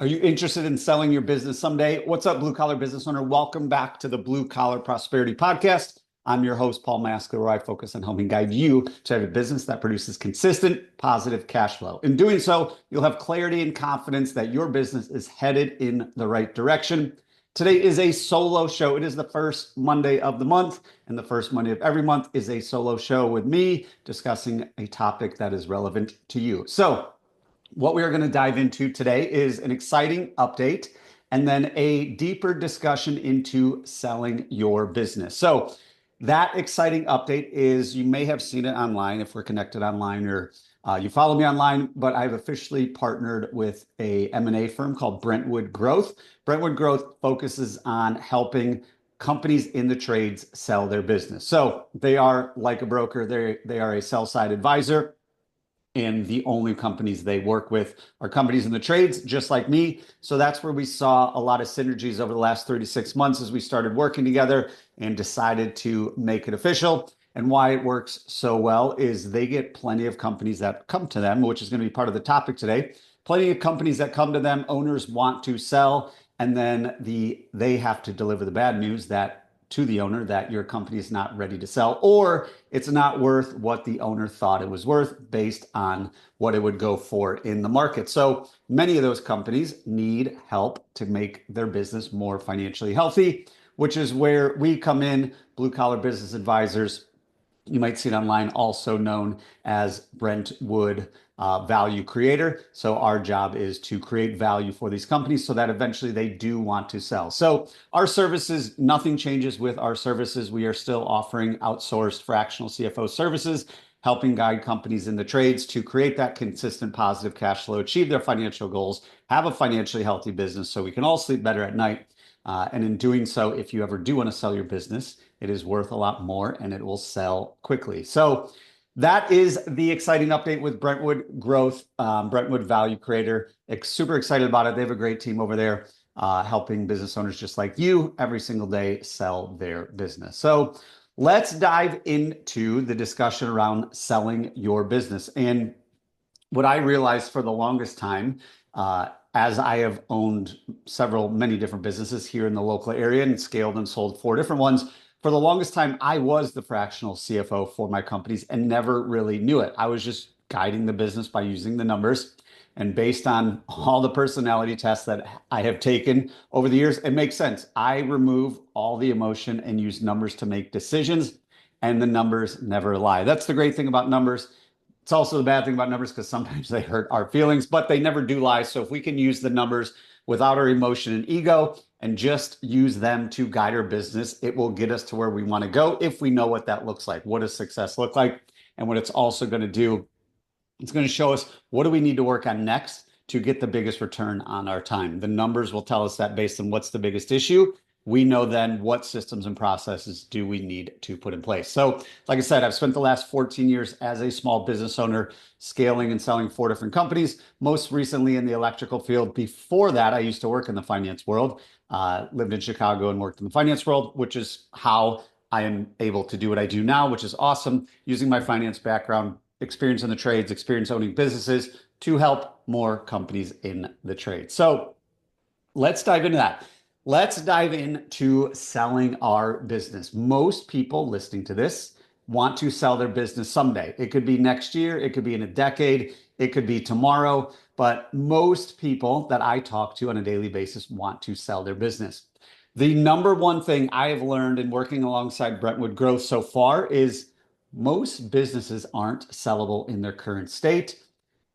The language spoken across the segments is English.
Are you interested in selling your business someday? What's up, blue collar business owner? Welcome back to the Blue Collar Prosperity Podcast. I'm your host, Paul Maskill, where I focus on helping guide you to have a business that produces consistent, positive cash flow. In doing so, you'll have clarity and confidence that your business is headed in the right direction. Today is a solo show. It is the first Monday of the month, and the first Monday of every month is a solo show with me discussing a topic that is relevant to you. So, what we are going to dive into today is an exciting update and then a deeper discussion into selling your business. So that exciting update is, you may have seen it online if we're connected online, or you follow me online, but I've officially partnered with a M&A firm called Brentwood Growth. Brentwood Growth focuses on helping companies in the trades sell their business. So they are like a broker. They are a sell-side advisor. And the only companies they work with are companies in the trades, just like me. So that's where we saw a lot of synergies over the last 36 months as we started working together and decided to make it official. And why it works so well is they get plenty of companies that come to them, which is going to be part of the topic today. Plenty of companies that come to them, owners want to sell, and then they have to deliver the bad news to the owner that your company is not ready to sell, or it's not worth what the owner thought it was worth based on what it would go for in the market. So many of those companies need help to make their business more financially healthy, which is where we come in, blue collar business advisors. You might see it online, also known as Brentwood Value Creator. So our job is to create value for these companies so that eventually they do want to sell. So our services, nothing changes with our services. We are still offering outsourced fractional CFO services, helping guide companies in the trades to create that consistent positive cash flow, achieve their financial goals, have a financially healthy business so we can all sleep better at night. And in doing so, if you ever do want to sell your business, it is worth a lot more and it will sell quickly. So that is the exciting update with Brentwood Growth, Brentwood Value Creator. Super excited about it. They have a great team over there helping business owners just like you every single day sell their business. So let's dive into the discussion around selling your business. And what I realized for the longest time, as I have owned many different businesses here in the local area and scaled and sold 4 different ones, for the longest time, I was the fractional CFO for my companies and never really knew it. I was just guiding the business by using the numbers. And based on all the personality tests that I have taken over the years, it makes sense. I remove all the emotion and use numbers to make decisions, and the numbers never lie. That's the great thing about numbers. It's also the bad thing about numbers because sometimes they hurt our feelings, but they never do lie. So if we can use the numbers without our emotion and ego and just use them to guide our business, it will get us to where we want to go if we know what that looks like. What does success look like? And what it's also going to do, it's going to show us what do we need to work on next to get the biggest return on our time. The numbers will tell us that based on what's the biggest issue. We know then what systems and processes do we need to put in place. So like I said, I've spent the last 14 years as a small business owner scaling and selling 4 different companies, most recently in the electrical field. Before that, I used to work in the finance world, lived in Chicago and worked in the finance world, which is how I am able to do what I do now, which is awesome, using my finance background, experience in the trades, experience owning businesses to help more companies in the trade. So let's dive into that. Let's dive into selling our business. Most people listening to this want to sell their business someday. It could be next year, it could be in a decade, it could be tomorrow, but most people that I talk to on a daily basis want to sell their business. The number one thing I have learned in working alongside Brentwood Growth so far is most businesses aren't sellable in their current state.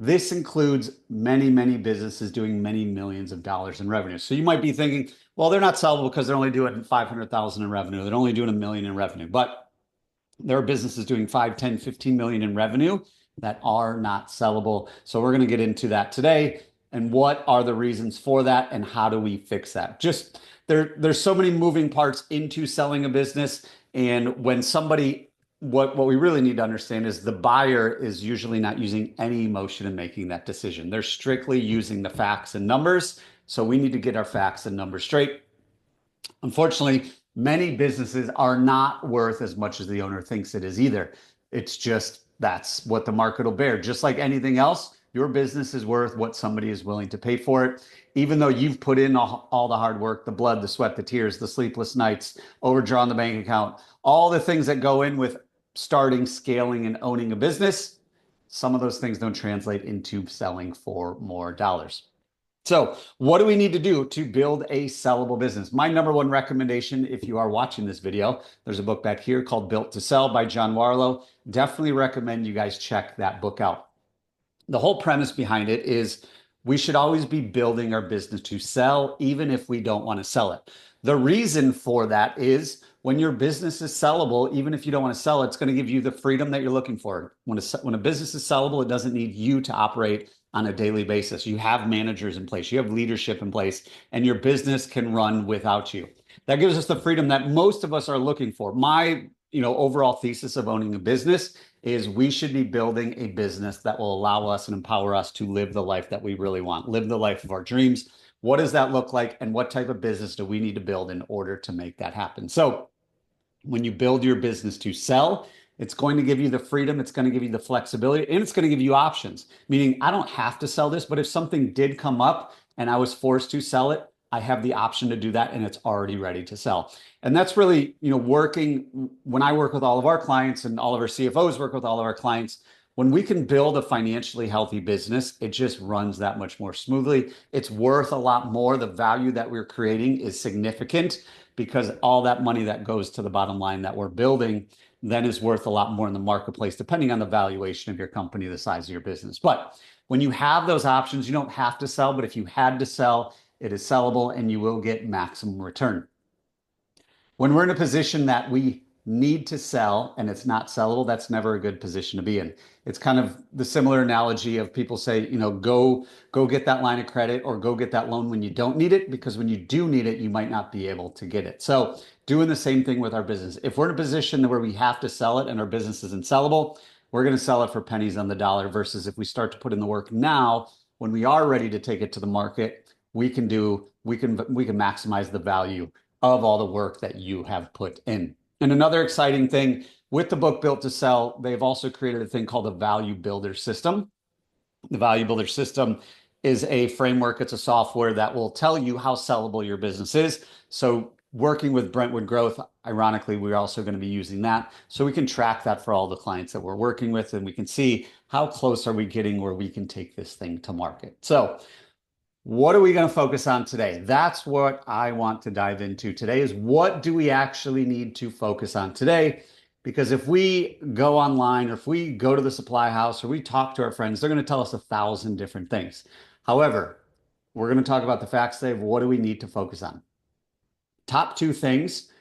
This includes many, many businesses doing many millions of dollars in revenue. So you might be thinking, well, they're not sellable because they're only doing 500,000 in revenue. They're only doing $1 million in revenue. But there are businesses doing 5, 10, 15 million in revenue that are not sellable. So we're going to get into that today. And what are the reasons for that? And how do we fix that? Just there's so many moving parts into selling a business. And when what we really need to understand is the buyer is usually not using any emotion in making that decision. They're strictly using the facts and numbers. So we need to get our facts and numbers straight. Unfortunately, many businesses are not worth as much as the owner thinks it is either. It's just that's what the market will bear. Just like anything else, Your business is worth what somebody is willing to pay for it. Even though you've put in all the hard work, the blood, the sweat, the tears, the sleepless nights, overdrawn the bank account, all the things that go in with starting, scaling, and owning a business, some of those things don't translate into selling for more dollars. So what do we need to do to build a sellable business? My number one recommendation, if you are watching this video, there's a book back here called Built to Sell by John Warlow. Definitely recommend you guys check that book out. The whole premise behind it is we should always be building our business to sell, even if we don't want to sell it. The reason for that is when your business is sellable, even if you don't want to sell it, it's going to give you the freedom that you're looking for. When a business is sellable, it doesn't need you to operate on a daily basis. You have managers in place, you have leadership in place, and your business can run without you. That gives us the freedom that most of us are looking for. My overall thesis of owning a business is we should be building a business that will allow us and empower us to live the life that we really want, live the life of our dreams. What does that look like? And what type of business do we need to build in order to make that happen? So when you build your business to sell, it's going to give you the freedom, it's going to give you the flexibility, and it's going to give you options. Meaning, I don't have to sell this, but if something did come up and I was forced to sell it, I have the option to do that, and it's already ready to sell. And that's really, working when I work with all of our clients and all of our CFOs work with all of our clients. When we can build a financially healthy business, it just runs that much more smoothly. It's worth a lot more. The value that we're creating is significant because all that money that goes to the bottom line that we're building then is worth a lot more in the marketplace, depending on the valuation of your company, the size of your business. But when you have those options, you don't have to sell, but if you had to sell, it is sellable and you will get maximum return. When we're in a position that we need to sell and it's not sellable, that's never a good position to be in. It's kind of the similar analogy of people say, go get that line of credit or go get that loan when you don't need it, because when you do need it, you might not be able to get it. So doing the same thing with our business. If we're in a position where we have to sell it and our business isn't sellable, we're going to sell it for pennies on the dollar, versus if we start to put in the work now, when we are ready to take it to the market, we can maximize the value of all the work that you have put in. And another exciting thing with the book Built to Sell, they've also created a thing called the Value Builder System. The Value Builder System is a framework. It's a software that will tell you how sellable your business is. So working with Brentwood Growth, ironically, we're also going to be using that. So we can track that for all the clients that we're working with, and we can see how close are we getting where we can take this thing to market. So what are we going to focus on today? That's what I want to dive into today, is what do we actually need to focus on today? Because if we go online or if we go to the supply house or we talk to our friends, they're going to tell us 1,000 different things. However, we're going to talk about the facts today of what do we need to focus on. Top 2 things.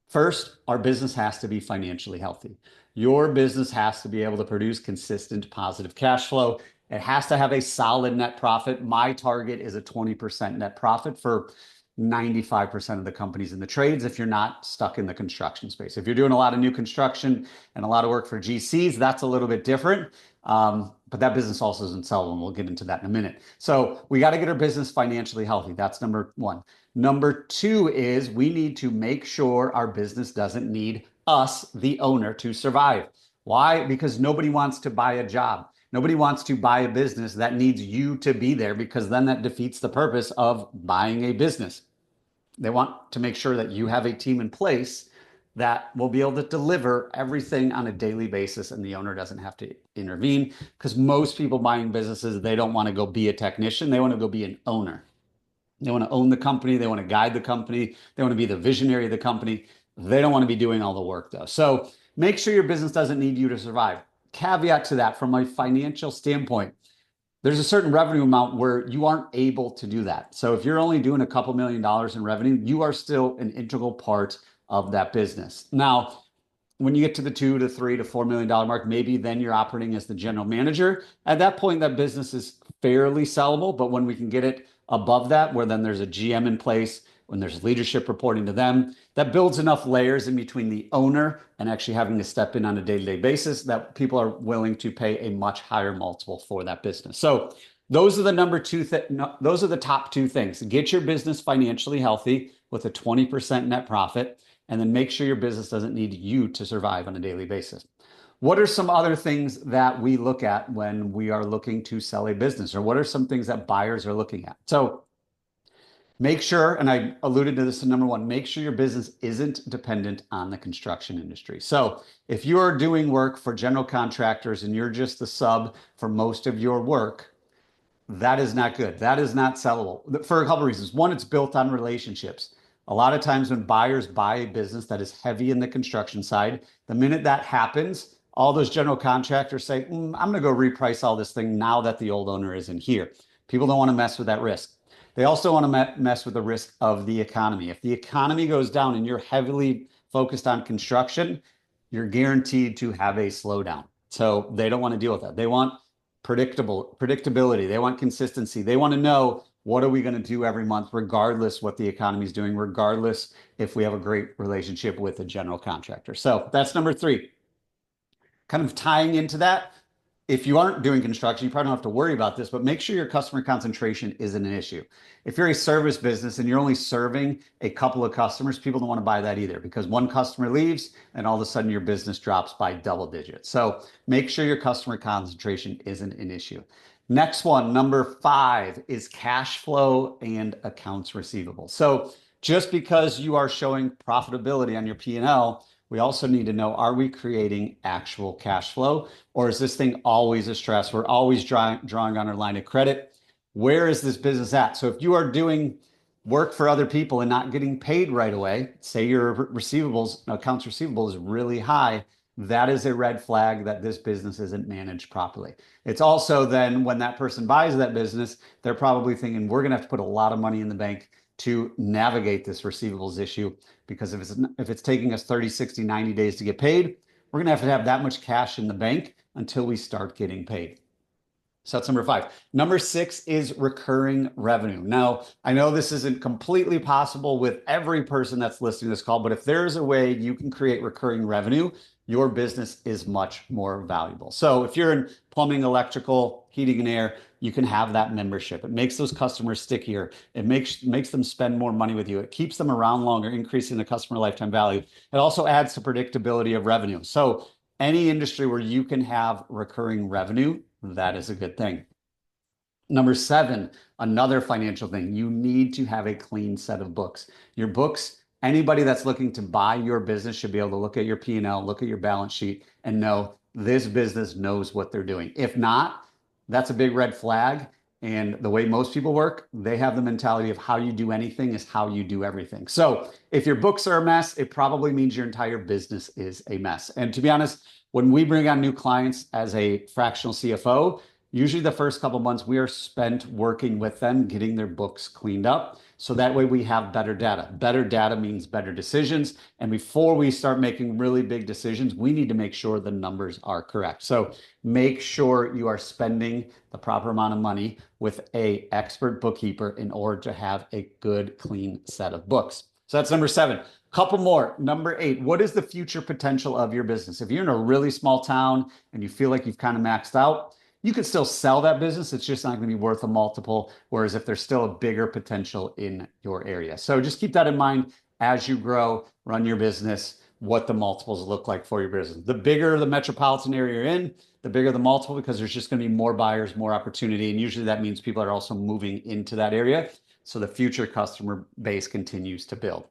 First, our business has to be financially healthy. Your business has to be able to produce consistent positive cash flow. It has to have a solid net profit. My target is a 20% net profit for 95% of the companies in the trades if you're not stuck in the construction space. If you're doing a lot of new construction and a lot of work for GCs, that's a little bit different. But that business also isn't sellable, and we'll get into that in a minute. So we got to get our business financially healthy. That's number 1. Number 2 is we need to make sure our business doesn't need us, the owner, to survive. Why? Because nobody wants to buy a job. Nobody wants to buy a business that needs you to be there, because then that defeats the purpose of buying a business. They want to make sure that you have a team in place that will be able to deliver everything on a daily basis, and the owner doesn't have to intervene, because most people buying businesses, they don't want to go be a technician. They want to go be an owner. They want to own the company. They want to guide the company. They want to be the visionary of the company. They don't want to be doing all the work, though. So make sure your business doesn't need you to survive. Caveat to that, from a financial standpoint, there's a certain revenue amount where you aren't able to do that. So if you're only doing a couple $1 million in revenue, you are still an integral part of that business. Now, when you get to the $2 to $3 to $4 million mark, maybe then you're operating as the general manager. At that point, that business is fairly sellable. But when we can get it above that, where then there's a GM in place, when there's leadership reporting to them, that builds enough layers in between the owner and actually having to step in on a day-to-day basis that people are willing to pay a much higher multiple for that business. So those are those are the top 2 things. Get your business financially healthy with a 20% net profit, and then make sure your business doesn't need you to survive on a daily basis. What are some other things that we look at when we are looking to sell a business, or what are some things that buyers are looking at? So make sure, and I alluded to this in number one, make sure your business isn't dependent on the construction industry. So if you're doing work for general contractors and you're just the sub for most of your work, that is not good. That is not sellable for a couple of reasons. One, it's built on relationships. A lot of times when buyers buy a business that is heavy in the construction side, the minute that happens, all those general contractors say, I'm going to go reprice all this thing now that the old owner isn't here. People don't want to mess with that risk. They also want to mess with the risk of the economy. If the economy goes down and you're heavily focused on construction, you're guaranteed to have a slowdown. So they don't want to deal with that. They want predictability. They want consistency. They want to know, what are we going to do every month, regardless what the economy is doing, regardless if we have a great relationship with a general contractor. So that's number three. Kind of tying into that, if you aren't doing construction, you probably don't have to worry about this, but make sure your customer concentration isn't an issue. If you're a service business and you're only serving a couple of customers, people don't want to buy that either, because one customer leaves and all of a sudden your business drops by double digits. So make sure your customer concentration isn't an issue. Next one, number 5, is cash flow and accounts receivable. So just because you are showing profitability on your P&L, we also need to know, are we creating actual cash flow, or is this thing always a stress? We're always drawing on our line of credit. Where is this business at? So if you are doing work for other people and not getting paid right away, say your accounts receivable is really high, that is a red flag that this business isn't managed properly. It's also then when that person buys that business, they're probably thinking, we're going to have to put a lot of money in the bank to navigate this receivables issue, because if it's taking us 30, 60, 90 days to get paid, we're going to have that much cash in the bank until we start getting paid. So that's number 5. Number 6 is recurring revenue. Now, I know this isn't completely possible with every person that's listening to this call, but if there's a way you can create recurring revenue, your business is much more valuable. So if you're in plumbing, electrical, heating and air, you can have that membership. It makes those customers stickier. It makes them spend more money with you. It keeps them around longer, increasing the customer lifetime value. It also adds to predictability of revenue. So any industry where you can have recurring revenue, that is a good thing. Number 7, another financial thing, you need to have a clean set of books. Your books, anybody that's looking to buy your business should be able to look at your P&L, look at your balance sheet, and know this business knows what they're doing. If not, that's a big red flag. And the way most people work, they have the mentality of how you do anything is how you do everything. So if your books are a mess, it probably means your entire business is a mess. And to be honest, when we bring on new clients as a fractional CFO, usually the first couple of months we are spent working with them, getting their books cleaned up. So that way we have better data. Better data means better decisions. And before we start making really big decisions, we need to make sure the numbers are correct. So make sure you are spending the proper amount of money with an expert bookkeeper in order to have a good, clean set of books. So that's number 7. Couple more. Number 8, what is the future potential of your business? If you're in a really small town and you feel like you've kind of maxed out, you could still sell that business. It's just not going to be worth a multiple. Whereas if there's still a bigger potential in your area. So just keep that in mind as you grow, run your business, what the multiples look like for your business. The bigger the metropolitan area you're in, the bigger the multiple, because there's just going to be more buyers, more opportunity. And usually that means people are also moving into that area. So the future customer base continues to build.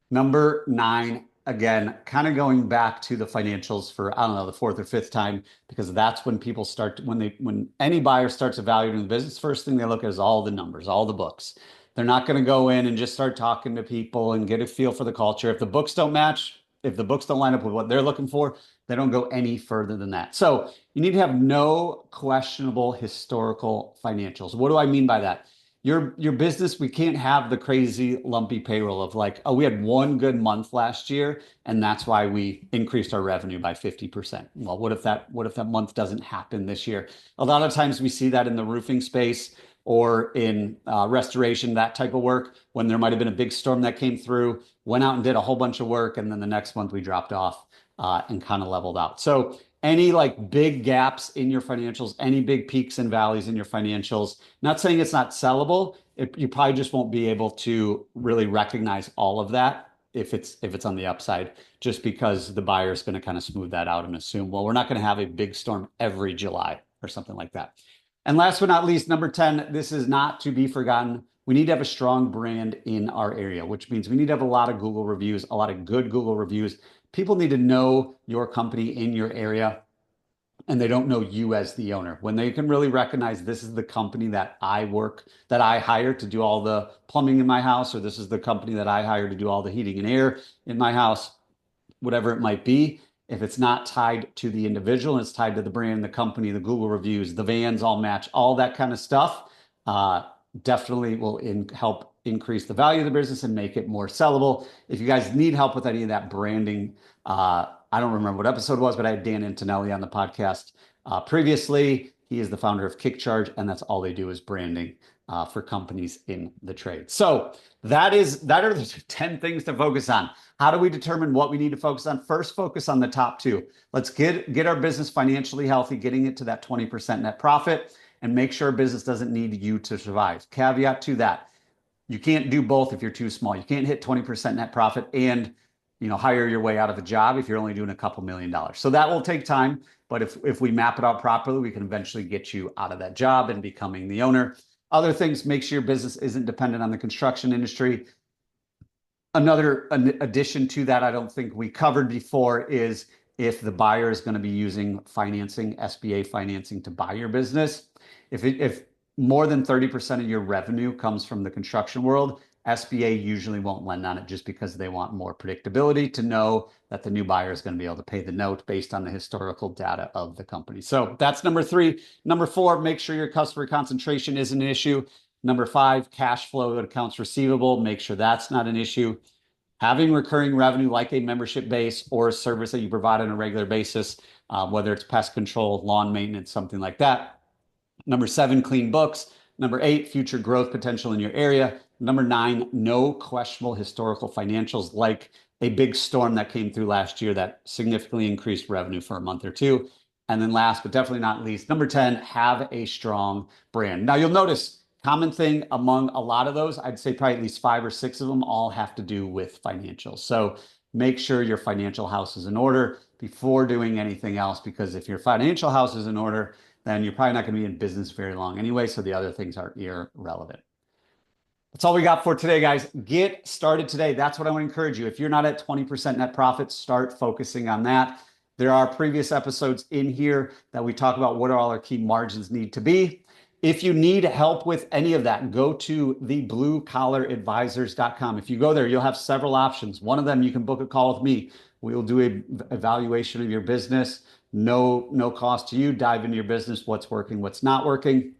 Number 9, again, kind of going back to the financials for, I don't know, the 4th or 5th time, because that's when people start, when any buyer starts evaluating the business, first thing they look at is all the numbers, all the books. They're not going to go in and just start talking to people and get a feel for the culture. If the books don't match, if the books don't line up with what they're looking for, they don't go any further than that. So you need to have no questionable historical financials. What do I mean by that? Your business, we can't have the crazy lumpy payroll of like, oh, we had one good month last year and that's why we increased our revenue by 50%. Well, what if that month doesn't happen this year? A lot of times we see that in the roofing space or in restoration, that type of work, when there might have been a big storm that came through, went out and did a whole bunch of work, and then the next month we dropped off and kind of leveled out. So any like big gaps in your financials, any big peaks and valleys in your financials, not saying it's not sellable, you probably just won't be able to really recognize all of that if it's on the upside, just because the buyer is going to kind of smooth that out and assume, well, we're not going to have a big storm every July or something like that. And last but not least, number 10, this is not to be forgotten. We need to have a strong brand in our area, which means we need to have a lot of Google reviews, a lot of good Google reviews. People need to know your company in your area, and they don't know you as the owner. When they can really recognize this is the company that I hire to do all the plumbing in my house, or this is the company that I hire to do all the heating and air in my house, whatever it might be. If it's not tied to the individual and it's tied to the brand, the company, the Google reviews, the vans all match, all that kind of stuff, definitely will help increase the value of the business and make it more sellable. If you guys need help with any of that branding, I don't remember what episode it was, but I had Dan Antonelli on the podcast previously. He is the founder of KickCharge, and that's all they do is branding for companies in the trade. So that are the 10 things to focus on. How do we determine what we need to focus on? First, focus on the top two. Let's get our business financially healthy, getting it to that 20% net profit, and make sure business doesn't need you to survive. Caveat to that, you can't do both if you're too small. You can't hit 20% net profit and hire your way out of a job if you're only doing a couple $1,000,000. So that will take time, but if we map it out properly, we can eventually get you out of that job and becoming the owner. Other things, make sure your business isn't dependent on the construction industry. Another addition to that I don't think we covered before is if the buyer is going to be using financing, SBA financing to buy your business. If more than 30% of your revenue comes from the construction world, SBA usually won't lend on it just because they want more predictability to know that the new buyer is going to be able to pay the note based on the historical data of the company. So that's number 3. Number 4, make sure your customer concentration isn't an issue. Number 5, cash flow and accounts receivable. Make sure that's not an issue. Having recurring revenue like a membership base or a service that you provide on a regular basis, whether it's pest control, lawn maintenance, something like that. Number 7, clean books. Number 8, future growth potential in your area. Number 9, no questionable historical financials like a big storm that came through last year that significantly increased revenue for a month or two. And then last, but definitely not least, number 10, have a strong brand. Now you'll notice common thing among a lot of those, I'd say probably at least 5 or 6 of them all have to do with financials. So make sure your financial house is in order before doing anything else, because if your financial house is in order, then you're probably not going to be in business very long anyway. So the other things are irrelevant. That's all we got for today, guys. Get started today. That's what I want to encourage you. If you're not at 20% net profit, start focusing on that. There are previous episodes in here that we talk about what all our key margins need to be. If you need help with any of that, go to thebluecollaradvisors.com. If you go there, you'll have several options. One of them, you can book a call with me. We will do an evaluation of your business. No cost to you. Dive into your business, what's working, what's not working.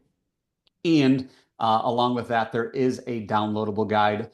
And along with that, there is a downloadable guide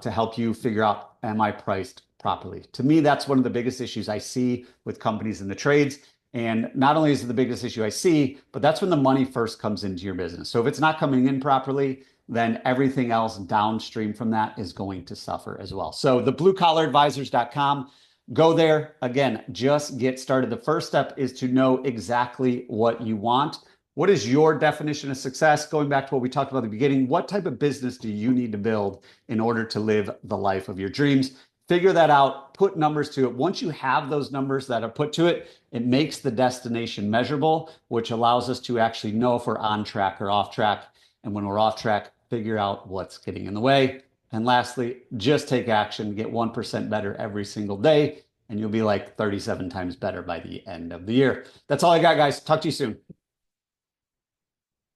to help you figure out, am I priced properly? To me, that's one of the biggest issues I see with companies in the trades. And not only is it the biggest issue I see, but that's when the money first comes into your business. So if it's not coming in properly, then everything else downstream from that is going to suffer as well. So thebluecollaradvisors.com, go there. Again, just get started. The first step is to know exactly what you want. What is your definition of success? Going back to what we talked about at the beginning, what type of business do you need to build in order to live the life of your dreams? Figure that out, put numbers to it. Once you have those numbers that are put to it, it makes the destination measurable, which allows us to actually know if we're on track or off track. And when we're off track, figure out what's getting in the way. And lastly, just take action, get 1% better every single day, and you'll be like 37 times better by the end of the year. That's all I got, guys. Talk to you soon.